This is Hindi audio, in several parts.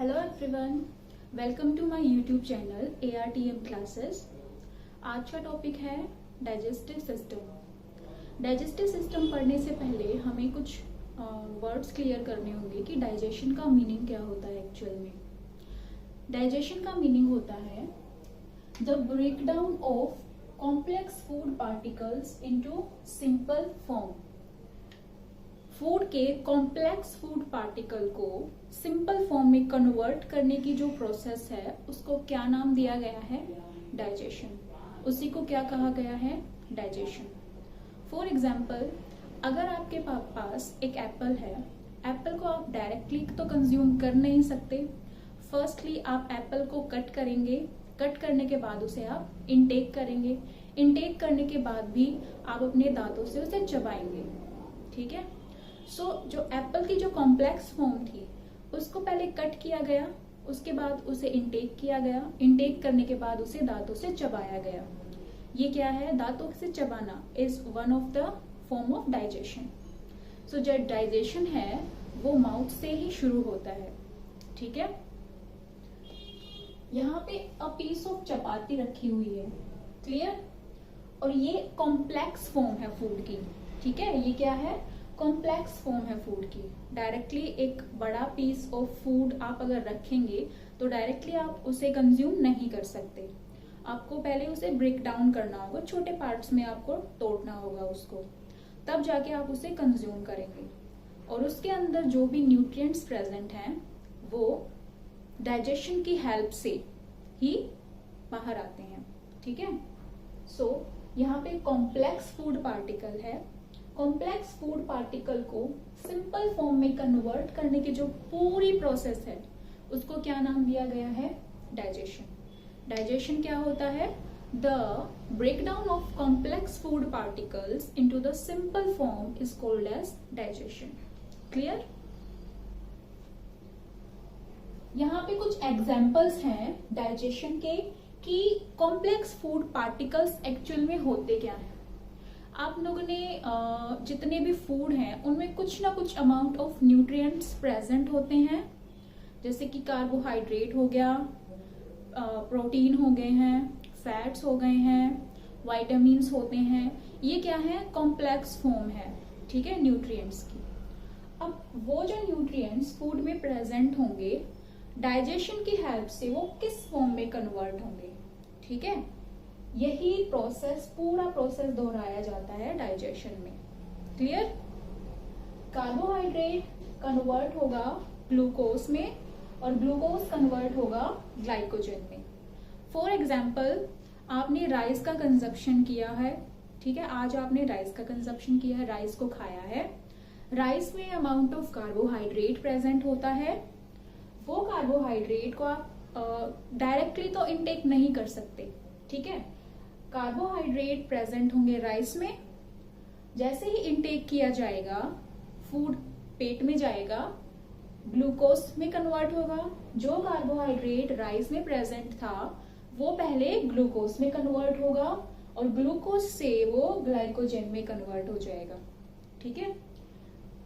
Hello everyone, welcome to my YouTube channel ARTM classes. आज का टॉपिक है डाइजेस्टिव सिस्टम। डाइजेस्टिव सिस्टम पढ़ने से पहले हमें कुछ वर्ड्स क्लियर करने होंगे कि डाइजेशन का मीनिंग क्या होता है एक्चुअल में। डाइजेशन का मीनिंग होता है the breakdown of complex food particles into simple form. Food के कॉम्प्लेक्स फूड पार्टिकल को सिंपल फॉर्म में कन्वर्ट करने की जो प्रोसेस है उसको क्या नाम दिया गया है? डाइजेशन। उसी को क्या कहा गया है? डाइजेशन। फॉर एग्जाम्पल, अगर आपके पास एक एप्पल है, एप्पल को आप डायरेक्टली तो कंज्यूम कर नहीं सकते। फर्स्टली आप एप्पल को कट करेंगे, कट करने के बाद उसे आप इनटेक करेंगे, इनटेक करने के बाद भी आप अपने दांतों से उसे चबाएंगे। ठीक है। सो जो एप्पल की जो कॉम्प्लेक्स फॉर्म थी उसको पहले कट किया गया, उसके बाद उसे इनटेक किया गया, इनटेक करने के बाद उसे दांतों से चबाया गया। ये क्या है? दांतों से चबाना is one of the form of digestion. So जो डाइजेशन है वो माउथ से ही शुरू होता है। ठीक है। यहाँ पे अ पीस ऑफ चपाती रखी हुई है, क्लियर। और ये कॉम्प्लेक्स फॉर्म है फूड की। ठीक है। ये क्या है? कॉम्प्लेक्स फॉर्म है फूड की। डायरेक्टली एक बड़ा पीस ऑफ फूड आप अगर रखेंगे तो डायरेक्टली आप उसे कंज्यूम नहीं कर सकते। आपको पहले उसे ब्रेक डाउन करना होगा, छोटे पार्ट्स में आपको तोड़ना होगा उसको, तब जाके आप उसे कंज्यूम करेंगे। और उसके अंदर जो भी न्यूट्रिएंट्स प्रेजेंट हैं वो डाइजेशन की हेल्प से ही बाहर आते हैं। ठीक है। सो यहाँ पे कॉम्प्लेक्स फूड पार्टिकल है। कॉम्प्लेक्स फूड पार्टिकल को सिंपल फॉर्म में कन्वर्ट करने की जो पूरी प्रोसेस है उसको क्या नाम दिया गया है? डाइजेशन। डाइजेशन क्या होता है? The breakdown of complex food particles into the simple form is called as digestion. Clear. यहाँ पे कुछ एग्जाम्पल्स हैं डाइजेशन के कि कॉम्प्लेक्स फूड पार्टिकल्स एक्चुअल में होते क्या हैं। आप लोगों ने जितने भी फूड हैं उनमें कुछ ना कुछ अमाउंट ऑफ न्यूट्रिएंट्स प्रेजेंट होते हैं, जैसे कि कार्बोहाइड्रेट हो गया, प्रोटीन हो गए हैं, फैट्स हो गए हैं, विटामिन्स होते हैं। ये क्या है? कॉम्प्लेक्स फॉर्म है। ठीक है, न्यूट्रिएंट्स की। अब वो जो न्यूट्रिएंट्स फूड में प्रेजेंट होंगे डाइजेशन की हेल्प से वो किस फॉर्म में कन्वर्ट होंगे? ठीक है। यही प्रोसेस, पूरा प्रोसेस दोहराया जाता है डाइजेशन में। क्लियर। कार्बोहाइड्रेट कन्वर्ट होगा ग्लूकोज में और ग्लूकोज कन्वर्ट होगा ग्लाइकोजन में। फॉर एग्जाम्पल, आपने राइस का कंजप्शन किया है। ठीक है। आज आपने राइस का कंजप्शन किया है, राइस को खाया है। राइस में अमाउंट ऑफ कार्बोहाइड्रेट प्रेजेंट होता है। वो कार्बोहाइड्रेट को आप डायरेक्टली तो इनटेक नहीं कर सकते। ठीक है। कार्बोहाइड्रेट प्रेजेंट होंगे राइस में। जैसे ही इनटेक किया जाएगा, फूड पेट में जाएगा, ग्लूकोज में कन्वर्ट होगा। जो कार्बोहाइड्रेट राइस में प्रेजेंट था वो पहले ग्लूकोज में कन्वर्ट होगा और ग्लूकोज से वो ग्लाइकोजन में कन्वर्ट हो जाएगा। ठीक है।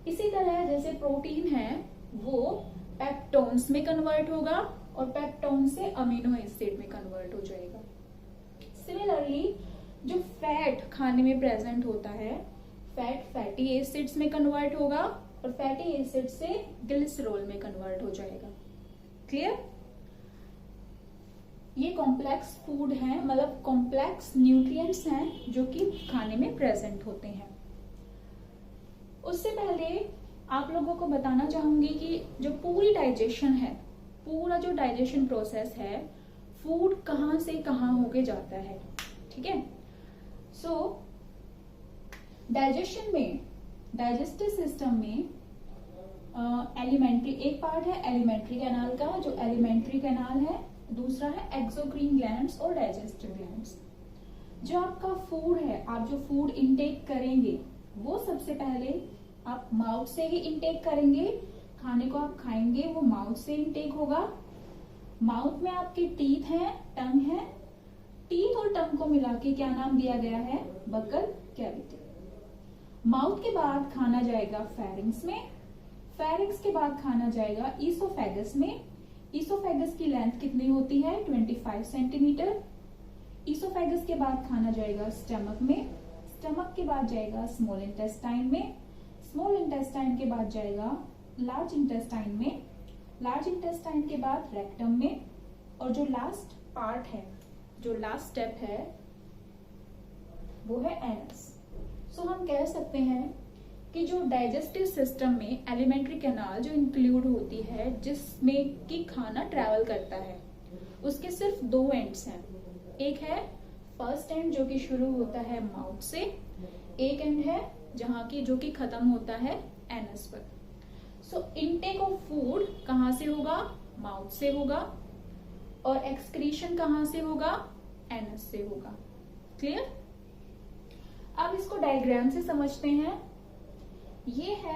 इसी तरह जैसे प्रोटीन है वो पेप्टोन्स में कन्वर्ट होगा और पेप्टोन से अमीनो एसिड में कन्वर्ट हो जाएगा। सिमिलरली जो फैट खाने में प्रेजेंट होता है, फैट फैटी एसिड्स में कन्वर्ट होगा और फैटी एसिड से ग्लिसरॉल में कन्वर्ट हो जाएगा। क्लियर। ये कॉम्प्लेक्स फूड है, मतलब कॉम्प्लेक्स न्यूट्रिएंट्स हैं जो कि खाने में प्रेजेंट होते हैं। उससे पहले आप लोगों को बताना चाहूंगी कि जो पूरी डाइजेशन है, पूरा जो डाइजेशन प्रोसेस है, फूड कहाँ से कहाँ होके जाता है। ठीक है। सो डाइजेशन में, डाइजेस्टिव सिस्टम में एलिमेंट्री एक पार्ट है एलिमेंट्री कैनाल का, जो एलिमेंट्री कैनाल है। दूसरा है एक्सोक्रीन ग्लैंड्स और डाइजेस्टिव ग्लैंड्स। जो आपका फूड है, आप जो फूड इनटेक करेंगे वो सबसे पहले आप माउथ से ही इनटेक करेंगे। खाने को आप खाएंगे वो माउथ से इनटेक होगा। माउथ में आपके टीथ हैं, टंग है। टीथ और टंग को मिला के क्या नाम दिया गया है? Buccal cavity. माउथ के बाद खाना जाएगा फेरिंग्स में, फेरिंग्स के बाद खाना जाएगा ईसोफेगस में। ईसोफेगस की लेंथ कितनी होती है? 25 सेंटीमीटर। ईसोफेगस के बाद खाना जाएगा स्टमक में, स्टमक के बाद जाएगा स्मॉल इंटेस्टाइन में, स्मॉल इंटेस्टाइन के बाद जाएगा लार्ज इंटेस्टाइन में, लार्ज इंटेस्टाइन के बाद रेक्टम में, और जो लास्ट पार्ट है, जो लास्ट स्टेप है वो है एनस। सो हम कह सकते हैं कि जो डाइजेस्टिव सिस्टम में एलिमेंट्री कैनाल जो इंक्लूड होती है, जिसमें कि खाना ट्रैवल करता है, उसके सिर्फ दो एंड्स हैं। एक है फर्स्ट एंड जो कि शुरू होता है माउथ से, एक एंड है जहाँ की जो कि खत्म होता है एनस पर। सो इनटेक ऑफ फूड कहाँ से होगा? माउथ से होगा, और एक्सक्रीशन कहाँ से होगा? एनस से होगा। क्लियर? अब इसको डायग्राम से समझते हैं। ये है